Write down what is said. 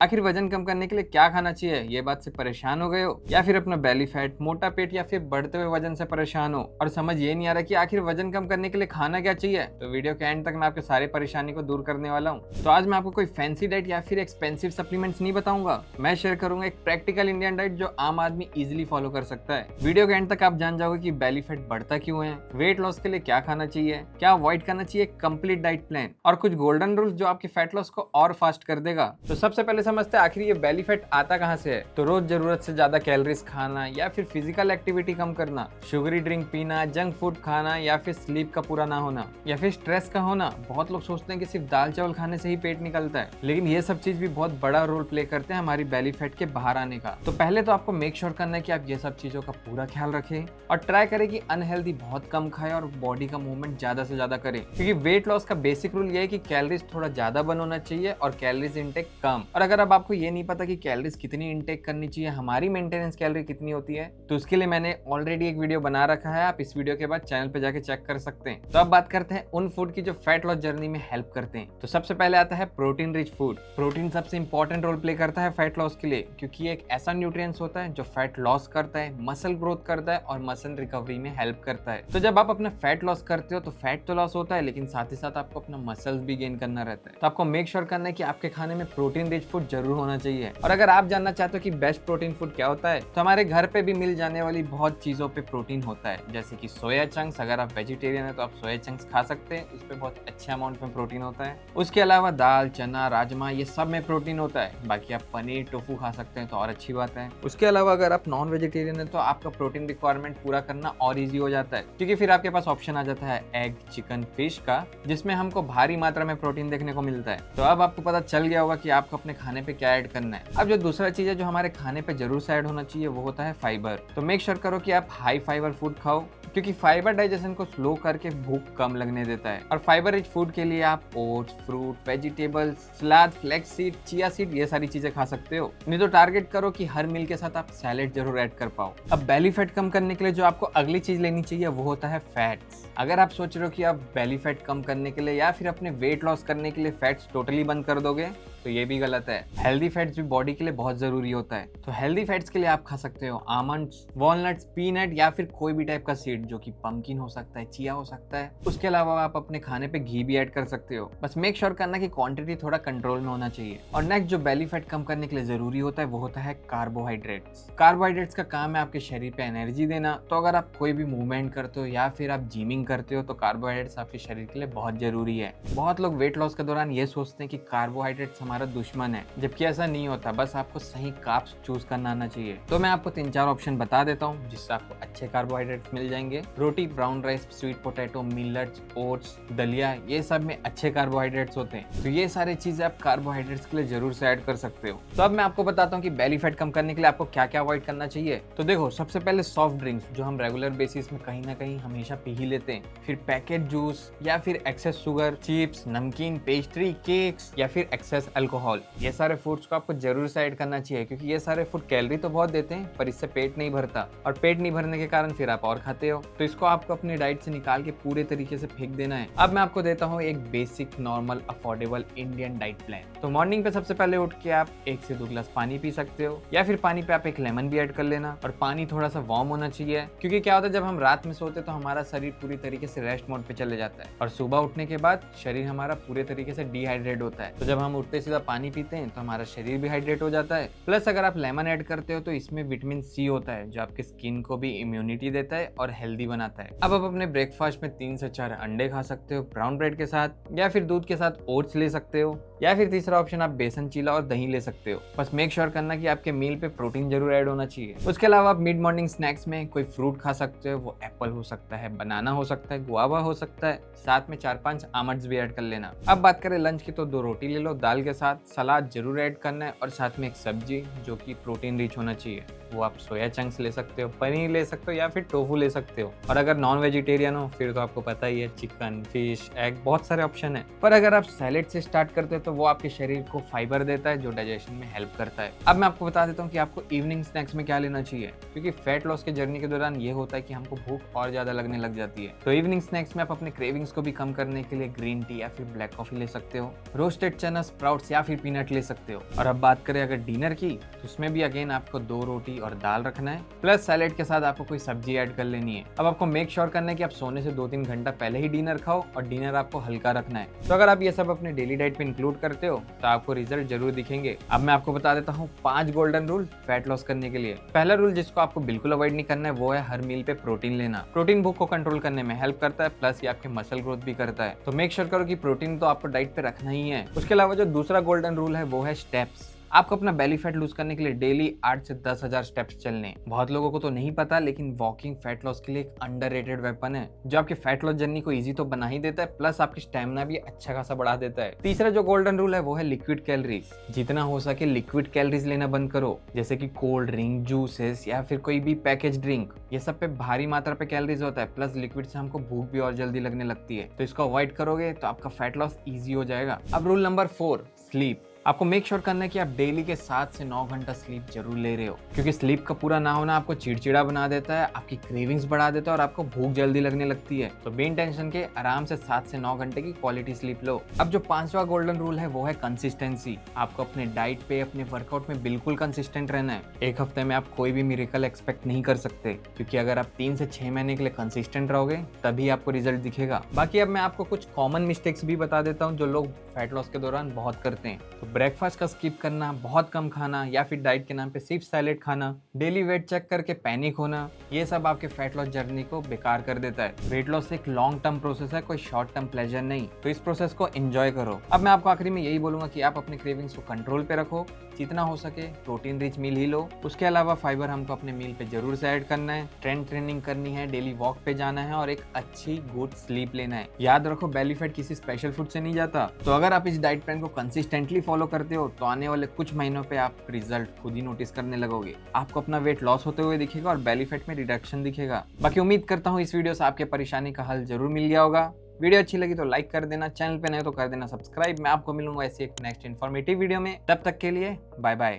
आखिर वजन कम करने के लिए क्या खाना चाहिए, ये बात से परेशान हो गए हो या फिर अपना बेली फैट, मोटा पेट या फिर बढ़ते हुए वजन से परेशान हो और समझ ये नहीं आ रहा कि आखिर वजन कम करने के लिए खाना क्या चाहिए। तो वीडियो के एंड तक मैं आपके सारे परेशानी को दूर करने वाला हूँ। तो आज मैं आपको कोई फैंसी डाइट या फिर एक्सपेंसिव सप्लीमेंट्स नहीं बताऊंगा, मैं शेयर करूंगा एक प्रैक्टिकल इंडियन डाइट जो आम आदमी इजिली फॉलो कर सकता है। वीडियो के एंड तक आप जान जाओगे कि बेली फैट बढ़ता क्यों है, वेट लॉस के लिए क्या खाना चाहिए, क्या अवॉइड करना चाहिए, कंप्लीट डाइट प्लान और कुछ गोल्डन रूल्स जो आपके फैट लॉस को और फास्ट कर देगा। तो सबसे पहले समझते हैं आखिर ये बेली फैट आता कहां से है। तो रोज जरूरत से ज्यादा कैलोरीज खाना या फिर फिजिकल एक्टिविटी कम करना, शुगरी ड्रिंक पीना, जंक फूड खाना या फिर स्लीप का पूरा ना होना या फिर स्ट्रेस का होना। बहुत लोग सोचते हैं कि सिर्फ दाल चावल खाने से ही पेट निकलता है, लेकिन ये सब चीज भी बहुत बड़ा रोल प्ले करते हैं हमारी बेली फैट के बाहर आने का। तो पहले तो आपको मेक श्योर करना है कि आप ये सब चीजों का पूरा ख्याल रखें और ट्राई करें कि अनहेल्दी बहुत कम खाएं और बॉडी का मूवमेंट ज्यादा से ज्यादा करें, क्योंकि वेट लॉस का बेसिक रूल ये है कि कैलोरीज थोड़ा ज्यादा बर्न होना चाहिए और कैलोरीज इनटेक कम। और अगर अब आपको ये नहीं पता कि कैलोरीज कितनी इनटेक करनी चाहिए, हमारी मेंटेनेंस कैलोरी कितनी होती है, तो उसके लिए मैंने ऑलरेडी एक वीडियो बना रखा है, आप इस वीडियो के बाद चैनल पे जाके चेक कर सकते हैं। तो अब बात करते हैं उन फूड की जो फैट लॉस जर्नी में हेल्प करते हैं। तो सबसे पहले आता है प्रोटीन रिच फूड। प्रोटीन सबसे इंपॉर्टेंट रोल प्ले करता है फैट लॉस के लिए, क्योंकि ये एक ऐसा न्यूट्रिएंट्स होता है जो फैट लॉस करता है, मसल ग्रोथ करता है और मसल रिकवरी में हेल्प करता है। तो जब आप अपना फैट लॉस करते हो तो फैट तो लॉस होता है, लेकिन साथ ही साथ आपको अपना मसल्स भी गेन करना रहता है। तो आपको मेक श्योर करना है कि आपके खाने में प्रोटीन रिच फूड जरूर होना चाहिए। और अगर आप जानना चाहते हो कि बेस्ट प्रोटीन फूड क्या होता है, तो हमारे घर पे भी मिल जाने वाली बहुत चीजों पे प्रोटीन होता है, जैसे कि सोया चंक्स। अगर आप वेजिटेरियन है तो आप सोया चंक्स खा सकते हैं, इस पे बहुत अच्छे अमाउंट में प्रोटीन होता है। उसके अलावा दाल, चना, राजमा, ये सब में प्रोटीन होता है। बाकी आप पनीर, टोफू खा सकते हैं तो और अच्छी बात है। उसके अलावा अगर आप नॉन वेजिटेरियन है तो आपका प्रोटीन रिक्वायरमेंट पूरा करना और ईजी हो जाता है, क्योंकि फिर आपके पास ऑप्शन आ जाता है एग, चिकन, फिश का, जिसमें हमको भारी मात्रा में प्रोटीन देखने को मिलता है। तो अब आपको पता चल गया होगा कि आपको अपने खाने पे क्या ऐड करना है। अब जो दूसरा चीज है जो हमारे खाने पे जरूर से ऐड होना चाहिए, वो होता है फाइबर। तो मेक श्योर करो कि आप हाई फाइबर फूड खाओ, क्योंकि फाइबर डाइजेशन को स्लो करके भूख कम लगने देता है। और फाइबर रिच फूड के लिए आप ओट्स, फ्रूट, वेजिटेबल्स, सलाद, फ्लैक्स सीड, चिया सीड, ये सारी चीजें खा सकते हो। नहीं तो टारगेट करो कि हर मील के साथ आप सैलेड जरूर ऐड कर पाओ। अब बेली फैट कम करने के लिए जो आपको अगली चीज लेनी चाहिए वो होता है फैट्स। अगर आप सोच रहे हो कि आप बेली फैट कम करने के लिए या फिर अपने वेट लॉस करने के लिए फैट्स टोटली बंद कर दोगे, तो ये भी गलत है। हेल्दी फैट्स भी बॉडी के लिए बहुत जरूरी होता है। तो हेल्दी फैट्स के लिए आप खा सकते हो आमंड्स, वॉलनट्स, पीनट या फिर कोई भी टाइप का सीड, जो कि पंपकिन हो सकता है, चिया हो सकता है। उसके अलावा आप अपने खाने पे घी भी ऐड कर सकते हो। बस मेक श्योर करना कि क्वांटिटी थोड़ा कंट्रोल में होना चाहिए। और नेक्स्ट जो बेली फैट कम करने के लिए जरूरी होता है वो होता है कार्बोहाइड्रेट्स। कार्बोहाइड्रेट्स का काम है आपके शरीर पे एनर्जी देना। तो अगर आप कोई भी मूवमेंट करते हो या फिर आप जिमिंग करते हो तो कार्बोहाइड्रेट्स आपके शरीर के लिए बहुत जरूरी है। बहुत लोग वेट लॉस के दौरान ये सोचते हैं कि कार्बोहाइड्रेट्स हमारा दुश्मन है, जबकि ऐसा नहीं होता। बस आपको सही कार्ब्स चूज करना आना चाहिए। तो मैं आपको 3-4 ऑप्शन बता देता हूँ जिससे आपको अच्छे कार्बोहाइड्रेट्स मिल जाएंगे। रोटी, brown rice, sweet potato, millets, oats, दलिया, ये सब में अच्छे कार्बोहाइड्रेट्स होते हैं। तो ये सारी चीजें आप कार्बोहाइड्रेट्स के लिए जरूर से ऐड कर सकते हो। तो अब मैं आपको बताता हूँ कि बेली फैट कम करने के लिए आपको क्या क्या अवॉइड करना चाहिए। तो देखो, सबसे पहले सॉफ्ट ड्रिंक्स, जो हम रेगुलर बेसिस में कहीं ना कहीं हमेशा पी ही लेते हैं। फिर पैकेट जूस या फिर एक्सेस शुगर, चिप्स, नमकीन, पेस्ट्री, केक्स या फिर एक्सेस अल्कोहल, ये सारे फूड्स को आपको जरूर से ऐड करना चाहिए, क्योंकि ये सारे फूड कैलोरी तो बहुत देते हैं पर इससे पेट नहीं भरता, और पेट नहीं भरने के कारण फिर आप और खाते हो। तो इसको आपको अपनी डाइट से निकाल के पूरे तरीके से फेंक देना है। अब मैं आपको देता हूँ एक basic, normal, affordable Indian diet plan. तो मॉर्निंग पे सबसे पहले उठ के आप 1 से 2 गिलास पानी पी सकते हो, या फिर पानी पे आप एक लेमन भी ऐड कर लेना। और पानी थोड़ा सा वार्म होना चाहिए, क्योंकि क्या होता है जब हम रात में सोते तो हमारा शरीर पूरी तरीके से रेस्ट मोड पे चले जाता है, और सुबह उठने के बाद शरीर हमारा पूरे तरीके से डिहाइड्रेट होता है। तो जब हम उठते सीधा पानी पीते हैं तो हमारा शरीर भी हाइड्रेट हो जाता है। प्लस अगर आप लेमन ऐड करते हो तो इसमें विटामिन सी होता है, जो आपके स्किन को भी इम्यूनिटी देता है और हेल्दी बनाता है। अब आप अपने ब्रेकफास्ट में 3 से 4 अंडे खा सकते हो ब्राउन ब्रेड के साथ, या फिर दूध के साथ ओट्स ले सकते हो, या फिर तीसरा ऑप्शन आप बेसन चीला और दही ले सकते हो। बस मेक श्योर करना कि आपके मील पे प्रोटीन जरूर ऐड होना चाहिए। उसके अलावा आप मिड मॉर्निंग स्नैक्स में कोई फ्रूट खा सकते हो। वो एप्पल हो सकता है, बनाना हो सकता है, गुआवा हो सकता है, साथ में 4-5 आमंड्स भी ऐड कर लेना। अब बात करें लंच की, तो 2 रोटी ले लो दाल के साथ, सलाद जरूर ऐड करना है, और साथ में एक सब्जी जो कि प्रोटीन रिच होना चाहिए। वो आप सोया चंक्स ले सकते हो, पनीर ले सकते हो या फिर टोफू ले सकते हो। और अगर नॉन वेजिटेरियन हो फिर तो आपको पता ही है, चिकन, फिश, एग, बहुत सारे ऑप्शन है। पर अगर आप सैलेड से स्टार्ट करते हो तो वो आपके शरीर को फाइबर देता है जो डाइजेशन में हेल्प करता है। अब मैं आपको बता देता हूँ कि आपको इवनिंग स्नैक्स में क्या लेना चाहिए, क्योंकि फैट लॉस के जर्नी के दौरान ये होता है कि हमको भूख और ज्यादा लगने लग जाती है। तो इवनिंग स्नैक्स में आप अपने क्रेविंग्स को भी कम करने के लिए ग्रीन टी या फिर ब्लैक कॉफी ले सकते हो, रोस्टेड चना, स्प्राउट्स या फिर पीनट ले सकते हो। और अब बात करें अगर डिनर की, तो उसमें भी अगेन आपको 2 रोटी और दाल रखना है, प्लस सैलेड के साथ आपको कोई सब्जी ऐड कर लेनी है। अब आपको मेक श्योर करना है कि आप सोने से 2-3 घंटा पहले ही डिनर खाओ और डिनर आपको हल्का रखना है। तो अगर आप ये सब अपने डेली डाइट पे इंक्लूड करते हो तो आपको रिजल्ट जरूर दिखेंगे। अब मैं आपको बता देता हूँ 5 गोल्डन रूल फैट लॉस करने के लिए। पहला रूल जिसको आपको बिल्कुल अवॉइड नहीं करना है वो है हर मील पे प्रोटीन लेना। प्रोटीन भूख को कंट्रोल करने में हेल्प करता है, प्लस ये आपके मसल ग्रोथ भी करता है। तो मेक श्योर करो कि प्रोटीन तो आपको डाइट पे रखना ही है। उसके अलावा जो दूसरा गोल्डन रूल है वो है स्टेप्स। आपको अपना बेली फैट लूज करने के लिए डेली 8 से 10,000 स्टेप्स चलने। बहुत लोगों को तो नहीं पता, लेकिन वॉकिंग फैट लॉस के लिए एक अंडररेटेड वेपन है जो आपके फैट लॉस जर्नी को इजी तो बना ही देता है, प्लस आपकी स्टेमिना भी अच्छा खासा बढ़ा देता है। तीसरा जो गोल्डन रूल है वो है लिक्विड कैलोरीज। जितना हो सके लिक्विड कैलोरीज लेना बंद करो, जैसे कि कोल्ड ड्रिंक, जूसेस या फिर कोई भी पैकेज ड्रिंक। ये सब पे भारी मात्रा पे कैलोरीज होता है, प्लस लिक्विड से हमको भूख भी और जल्दी लगने लगती है। तो इसको अवॉइड करोगे तो आपका फैट लॉस ईजी हो जाएगा। अब रूल नंबर 4, स्लीप। आपको मेक श्योर करना है कि आप डेली के 7 से 9 घंटा स्लीप जरूर ले रहे हो, क्योंकि स्लीप का पूरा ना होना आपको चिड़चिड़ा बना देता है, आपकी क्रेविंग्स बढ़ा देता है और आपको भूख जल्दी लगने लगती है। तो बिन टेंशन के आराम से 7 से 9 घंटे की क्वालिटी स्लीप लो। अब जो 5वां गोल्डन रूल है वो है कंसिस्टेंसी। आपको अपने डाइट पे, अपने वर्कआउट में बिल्कुल कंसिस्टेंट रहना है। एक हफ्ते में आप कोई भी मिरेकल एक्सपेक्ट नहीं कर सकते, क्योंकि अगर आप 3 से 6 महीने के लिए कंसिस्टेंट रहोगे तभी आपको रिजल्ट दिखेगा। बाकी अब मैं आपको कुछ कॉमन मिस्टेक्स भी बता देता हूँ जो लोग फैट लॉस के दौरान बहुत करते हैं। तो ब्रेकफास्ट का स्किप करना, बहुत कम खाना या फिर डाइट के नाम पे सिर्फ सैलेड खाना, डेली वेट चेक करके पैनिक होना, ये सब आपके फैट लॉस जर्नी को बेकार कर देता है। वेट लॉस एक लॉन्ग टर्म प्रोसेस है, कोई शॉर्ट टर्म प्लेजर नहीं। तो इस प्रोसेस को एंजॉय करो। अब मैं आपको आखिरी में यही बोलूंगा कि आप अपने क्रेविंग्स को कंट्रोल पे रखो, जितना हो सके प्रोटीन रिच मील ही लो। उसके अलावा फाइबर हमको अपने मील पे जरूर से ऐड करना है, ट्रेनिंग करनी है, डेली वॉक पे जाना है और एक अच्छी गुड स्लीप लेना है। याद रखो, बेली फैट किसी स्पेशल फूड से नहीं जाता। तो अगर आप इस डाइट प्लान को कंसिस्टेंटली फॉलो करते हो तो आने वाले कुछ महीनों पे आप रिजल्ट खुद ही नोटिस करने लगोगे। आपको अपना वेट लॉस होते हुए दिखेगा और बेली फैट में रिडक्शन दिखेगा। बाकी उम्मीद करता हूँ इस वीडियो से आपके परेशानी का हल जरूर मिल गया होगा। वीडियो अच्छी लगी तो लाइक कर देना, चैनल पे नए तो कर देना सब्सक्राइब। मैं आपको मिलूंगा ऐसी एक नेक्स्ट इन्फॉर्मेटिव वीडियो में। तब तक के लिए बाय बाय।